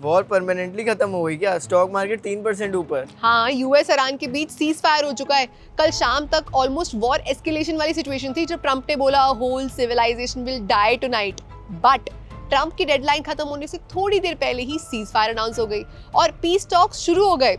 War permanently खत्म हो गई क्या? स्टॉक मार्केट 3% ऊपर। हाँ, यूएस ईरान के बीच सीज फायर हो चुका है। कल शाम तक ऑलमोस्ट वॉर एस्केलेशन वाली सिचुएशन थी जब ट्रम्प ने बोला whole civilization will die tonight. But Trump की डेडलाइन खत्म होने से थोड़ी देर पहले ही सीज फायर अनाउंस हो गई और पीस टॉक्स शुरू हो गए।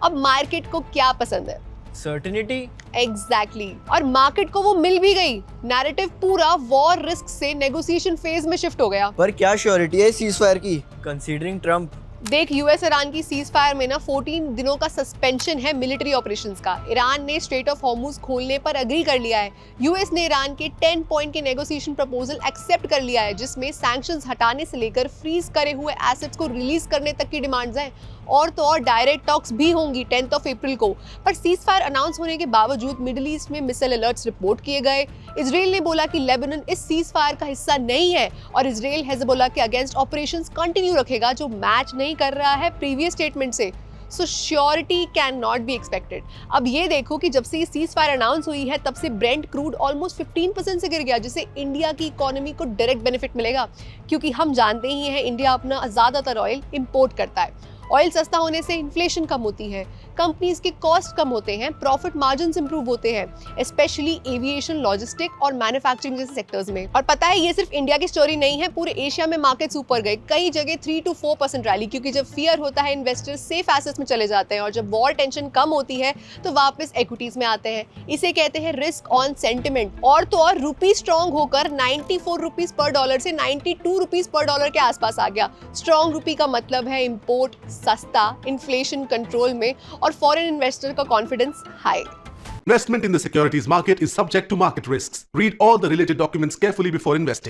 अब मार्केट को क्या पसंद है? सर्टेनिटी। एग्जैक्टली और मार्केट को वो मिल भी गई। नैरेटिव पूरा वॉर रिस्क से नेगोशिएशन फेज में शिफ्ट हो गया। पर क्या श्योरिटी है सीज फायर की, कंसीडरिंग ट्रम्प? देख, यूएस ईरान की सीज फायर में ना 14 दिनों का सस्पेंशन है मिलिट्री ऑपरेशंस का। ईरान ने स्ट्रेट ऑफ हॉर्मुज खोलने पर एग्री कर लिया है। यूएस ने ईरान के 10 पॉइंट के नेगोशिएशन प्रपोजल एक्सेप्ट कर लिया है, जिसमें सैंक्शंस हटाने से लेकर फ्रीज करे हुए एसेट्स को रिलीज करने तक की डिमांड्स हैं। और तो और डायरेक्ट टॉक्स भी होंगी 10 अप्रैल को। पर सीज फायर अनाउंस होने के बावजूद मिडिल ईस्ट में मिसाइल अलर्ट्स रिपोर्ट किए गए। इजराइल ने बोला कि लेबनान इस सीज फायर का हिस्सा नहीं है और इजराइल हिजबुल्लाह के अगेंस्ट ऑपरेशंस कंटिन्यू रखेगा, जो मैच नहीं कर रहा है प्रीवियस स्टेटमेंट से। So surety can not be expected. अब ये देखो कि जब से ये सीज फायर अनाउंस हुई है तब से ब्रेंट क्रूड ऑलमोस्ट 15% से गिर गया, जिससे इंडिया की इकोनॉमी को डायरेक्ट बेनिफिट मिलेगा, क्योंकि हम जानते ही हैं इंडिया अपना ज़्यादातर ऑयल इंपोर्ट करता है। ऑयल सस्ता होने से इन्फ्लेशन कम होती है, कंपनीज के कॉस्ट कम होते हैं, प्रॉफिट मार्जिन्स इंप्रूव होते हैं, स्पेशली एविएशन, लॉजिस्टिक और मैन्युफैक्चरिंग जैसे सेक्टर्स में। और पता है, ये सिर्फ इंडिया की स्टोरी नहीं है, पूरे एशिया में मार्केट्स ऊपर गए। कई जगह 3 to 4% रैली, क्योंकि जब फियर होता है इन्वेस्टर्स सेफ एसेट्स में चले जाते हैं और जब वॉर टेंशन कम होती है तो वापस इक्विटीज में आते हैं। इसे कहते हैं रिस्क ऑन सेंटिमेंट। और तो और रुपी स्ट्रॉन्ग होकर 94 रुपीज पर डॉलर से 92 रुपीज पर डॉलर के आसपास आ गया। स्ट्रॉन्ग रुपी का मतलब है इंपोर्ट सस्ता, इन्फ्लेशन कंट्रोल में और फॉरेन इन्वेस्टर का confidence high. Investment in the securities market is subject to market risks. Read all the related documents carefully before investing.